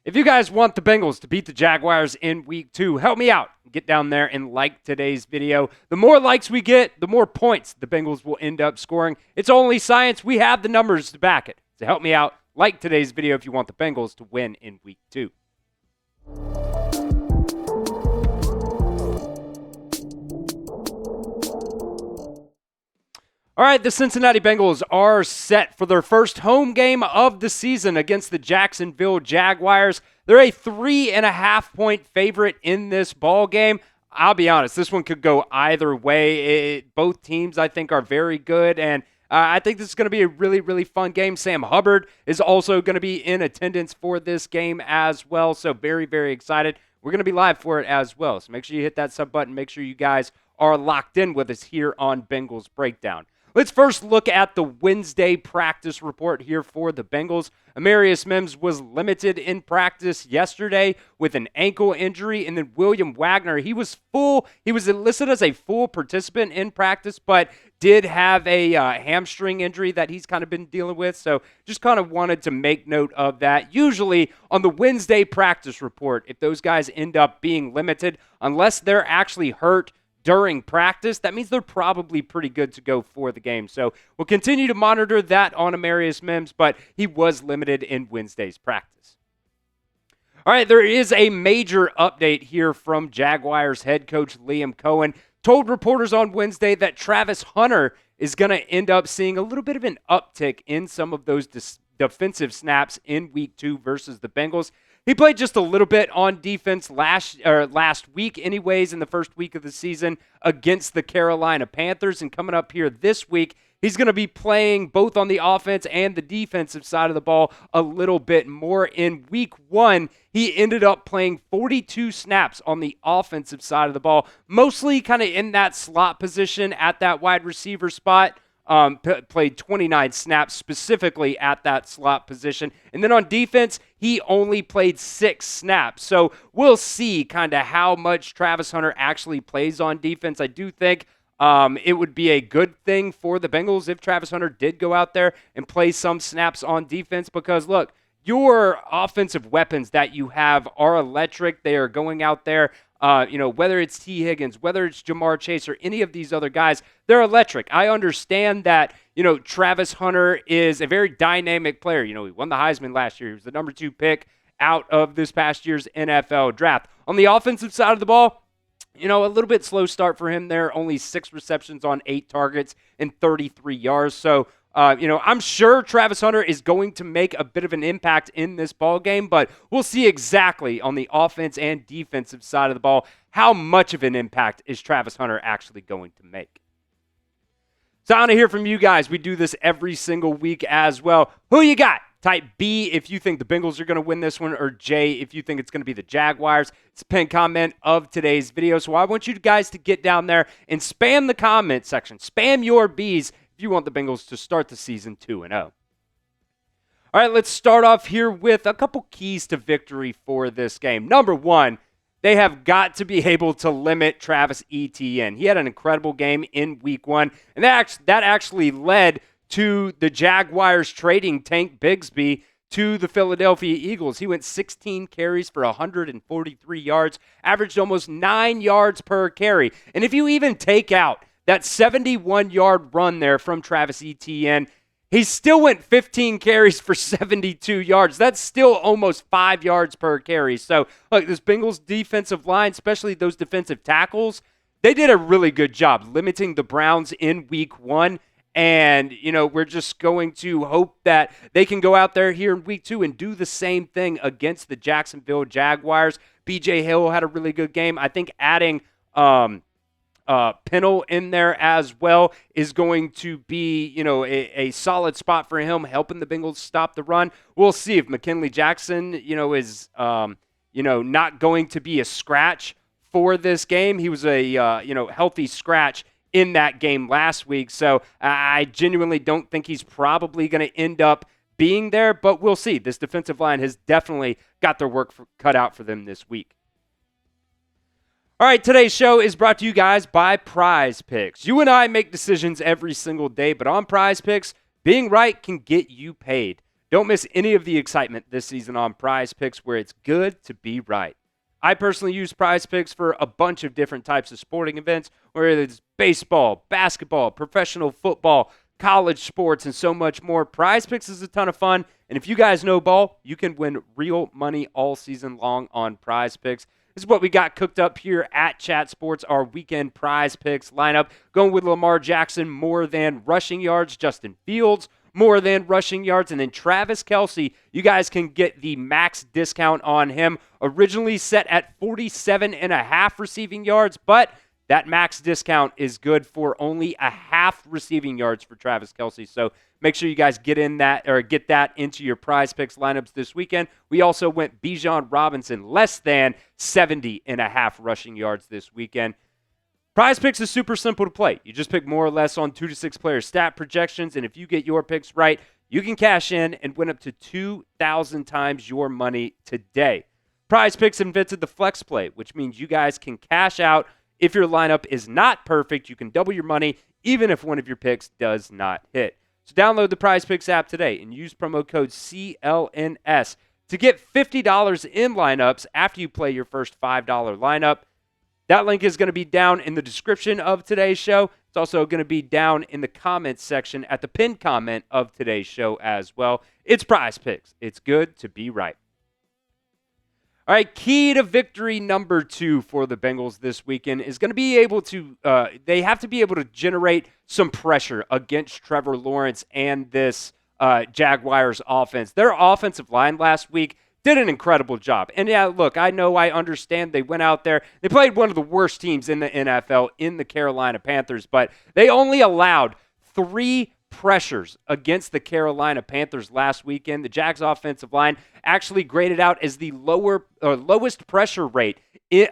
If you guys want the Bengals to beat the Jaguars in week 2, help me out. Get down there and like today's video. The more likes we get, the more points the Bengals will end up scoring. It's only science. We have the numbers to back it. So help me out. Like today's video if you want the Bengals to win in week 2. All right, the Cincinnati Bengals are set for their first home game of the season against the Jacksonville Jaguars. They're a 3.5-point favorite in this ball game. I'll be honest, this one could go either way. Both teams, I think, are very good, and I think this is going to be a really, really fun game. Sam Hubbard is also going to be in attendance for this game as well, so very, very excited. We're going to be live for it as well, so make sure you hit that sub button. Make sure you guys are locked in with us here on Bengals Breakdown. Let's first look at the Wednesday practice report here for the Bengals. Amarius Mims was limited in practice yesterday with an ankle injury, and then William Wagner, he was listed as a full participant in practice, but did have a hamstring injury that he's kind of been dealing with, so just kind of wanted to make note of that. Usually on the Wednesday practice report, if those guys end up being limited, unless they're actually hurt during practice, that means they're probably pretty good to go for the game. So we'll continue to monitor that on Amarius Mims, but he was limited in Wednesday's practice. All right, there is a major update here from Jaguars head coach Liam Cohen. Told reporters on Wednesday that Travis Hunter is going to end up seeing a little bit of an uptick in some of those defensive snaps in week 2 versus the Bengals. He played just a little bit on defense last week anyways, in the first week of the season against the Carolina Panthers. And coming up here this week, he's going to be playing both on the offense and the defensive side of the ball a little bit more. In week 1, he ended up playing 42 snaps on the offensive side of the ball, mostly kind of in that slot position at that wide receiver spot. Played 29 snaps specifically at that slot position. And then on defense, he only played 6 snaps. So we'll see kind of how much Travis Hunter actually plays on defense. I do think it would be a good thing for the Bengals if Travis Hunter did go out there and play some snaps on defense because, look, your offensive weapons that you have are electric. They are going out there. Whether it's T. Higgins, whether it's Jamar Chase, or any of these other guys, they're electric. I understand that, Travis Hunter is a very dynamic player. He won the Heisman last year. He was the number 2 pick out of this past year's NFL draft. On the offensive side of the ball, a little bit slow start for him there. Only 6 receptions on 8 targets and 33 yards. So, I'm sure Travis Hunter is going to make a bit of an impact in this ball game, but we'll see exactly on the offense and defensive side of the ball how much of an impact is Travis Hunter actually going to make. So I want to hear from you guys. We do this every single week as well. Who you got? Type B if you think the Bengals are going to win this one, or J if you think it's going to be the Jaguars. It's a pinned comment of today's video, so I want you guys to get down there and spam the comment section. Spam your Bs if you want the Bengals to start the season 2-0. All right, let's start off here with a couple keys to victory for this game. Number 1, they have got to be able to limit Travis Etienne. He had an incredible game in week 1, and that actually led to the Jaguars trading Tank Bigsby to the Philadelphia Eagles. He went 16 carries for 143 yards, averaged almost 9 yards per carry. And if you even take out that 71-yard run there from Travis Etienne, he still went 15 carries for 72 yards. That's still almost 5 yards per carry. So, look, this Bengals defensive line, especially those defensive tackles, they did a really good job limiting the Browns in week 1. And, we're just going to hope that they can go out there here in week 2 and do the same thing against the Jacksonville Jaguars. B.J. Hill had a really good game. I think adding Pennell in there as well is going to be, a solid spot for him, helping the Bengals stop the run. We'll see if McKinley Jackson, is, not going to be a scratch for this game. He was a, healthy scratch in that game last week. So I genuinely don't think he's probably going to end up being there, but we'll see. This defensive line has definitely got their work cut out for them this week. All right, today's show is brought to you guys by Prize Picks. You and I make decisions every single day, but on Prize Picks, being right can get you paid. Don't miss any of the excitement this season on Prize Picks, where it's good to be right. I personally use Prize Picks for a bunch of different types of sporting events, whether it's baseball, basketball, professional football, college sports, and so much more. Prize Picks is a ton of fun, and if you guys know ball, you can win real money all season long on Prize Picks. This is what we got cooked up here at Chat Sports, our weekend Prize Picks lineup. Going with Lamar Jackson, more than rushing yards. Justin Fields, more than rushing yards. And then Travis Kelce, you guys can get the max discount on him. Originally set at 47.5 receiving yards, but that max discount is good for only a half receiving yards for Travis Kelce. So make sure you guys get that into your Prize Picks lineups this weekend. We also went Bijan Robinson, less than 70.5 rushing yards this weekend. Prize Picks is super simple to play. You just pick more or less on 2 to 6 player stat projections, and if you get your picks right, you can cash in and win up to 2,000 times your money today. Prize Picks invented the flex play, which means you guys can cash out. If your lineup is not perfect, you can double your money even if one of your picks does not hit. So download the Prize Picks app today and use promo code CLNS to get $50 in lineups after you play your first $5 lineup. That link is going to be down in the description of today's show. It's also going to be down in the comments section at the pinned comment of today's show as well. It's Prize Picks. It's good to be right. All right, key to victory number 2 for the Bengals this weekend is going to be able to, they have to be able to generate some pressure against Trevor Lawrence and this Jaguars offense. Their offensive line last week did an incredible job. And yeah, look, I understand they went out there. They played one of the worst teams in the NFL in the Carolina Panthers, but they only allowed 3 pressures against the Carolina Panthers last weekend. The Jags offensive line actually graded out as the lowest pressure rate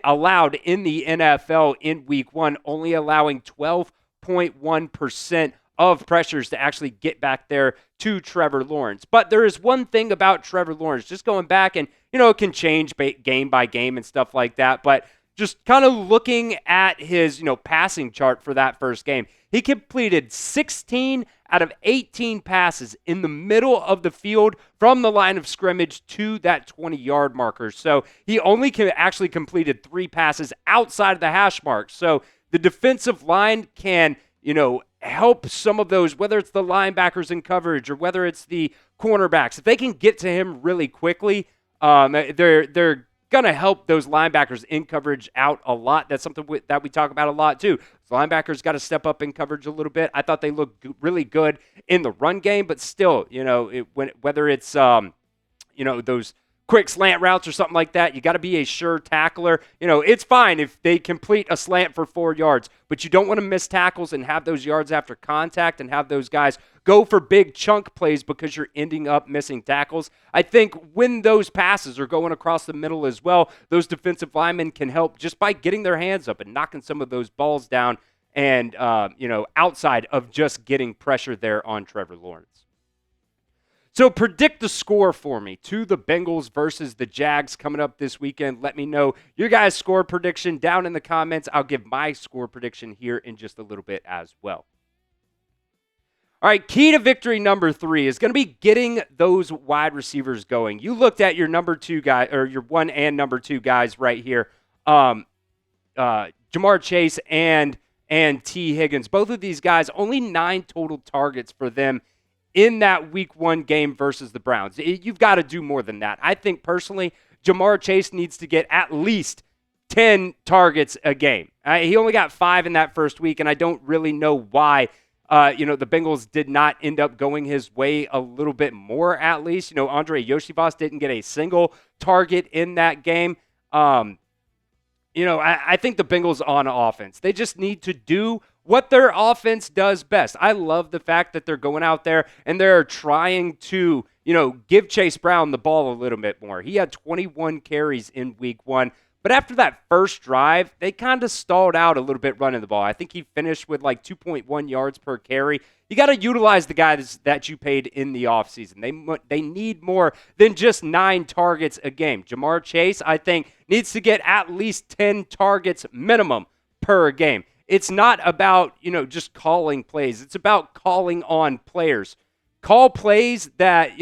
allowed in the NFL in week 1, only allowing 12.1% of pressures to actually get back there to Trevor Lawrence. But there is one thing about Trevor Lawrence, just going back and, it can change game by game and stuff like that, but just kind of looking at his, passing chart for that first game, he completed 16 out of 18 passes in the middle of the field from the line of scrimmage to that 20-yard marker. So he only actually completed 3 passes outside of the hash mark. So the defensive line can, help some of those, whether it's the linebackers in coverage or whether it's the cornerbacks. If they can get to him really quickly, they're going to help those linebackers in coverage out a lot. That's something that we talk about a lot too. The linebackers got to step up in coverage a little bit. I thought they looked really good in the run game, but still, whether it's those quick slant routes or something like that, you got to be a sure tackler. It's fine if they complete a slant for 4 yards, but you don't want to miss tackles and have those yards after contact and have those guys go for big chunk plays because you're ending up missing tackles. I think when those passes are going across the middle as well, those defensive linemen can help just by getting their hands up and knocking some of those balls down and, outside of just getting pressure there on Trevor Lawrence. So predict the score for me to the Bengals versus the Jags coming up this weekend. Let me know your guys' score prediction down in the comments. I'll give my score prediction here in just a little bit as well. All right, key to victory number 3 is going to be getting those wide receivers going. You looked at your number 2 guy, or your 1 and number 2 guys right here, Jamar Chase and T. Higgins. Both of these guys, only 9 total targets for them in that week 1 game versus the Browns. You've got to do more than that. I think personally, Jamar Chase needs to get at least 10 targets a game. He only got 5 in that first week, and I don't really know why. The Bengals did not end up going his way a little bit more, at least. Andre Yoshivas didn't get a single target in that game. I think the Bengals on offense, they just need to do what their offense does best. I love the fact that they're going out there and they're trying to, give Chase Brown the ball a little bit more. He had 21 carries in week 1. But after that first drive, they kind of stalled out a little bit running the ball. I think he finished with like 2.1 yards per carry. You got to utilize the guys that you paid in the offseason. They need more than just 9 targets a game. Jamar Chase, I think, needs to get at least 10 targets minimum per game. It's not about, just calling plays. It's about calling on players. call plays that,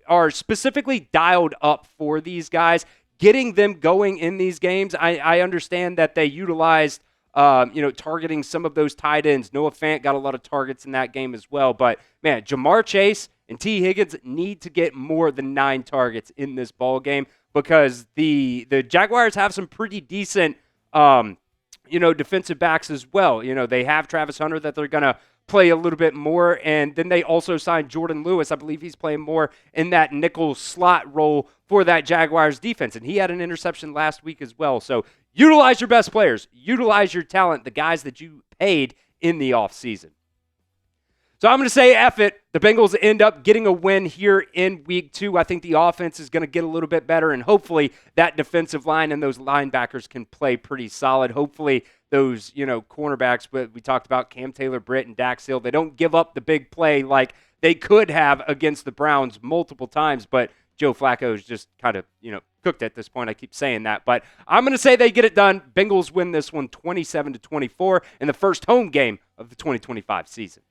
are specifically dialed up for these guys, getting them going in these games. I understand that they utilized, targeting some of those tight ends. Noah Fant got a lot of targets in that game as well. But, man, Jamar Chase and T. Higgins need to get more than 9 targets in this ball game because the Jaguars have some pretty decent, defensive backs as well. They have Travis Hunter that they're going to play a little bit more, and then they also signed Jordan Lewis. I believe he's playing more in that nickel slot role for that Jaguars defense, and he had an interception last week as well. So utilize your best players. Utilize your talent, the guys that you paid in the offseason. So I'm going to say F it. The Bengals end up getting a win here in week 2. I think the offense is going to get a little bit better, and hopefully that defensive line and those linebackers can play pretty solid. Hopefully those, cornerbacks, we talked about Cam Taylor-Britt and Dax Hill, they don't give up the big play like they could have against the Browns multiple times, but Joe Flacco is just kind of, cooked at this point. I keep saying that, but I'm going to say they get it done. Bengals win this one 27-24 in the first home game of the 2025 season.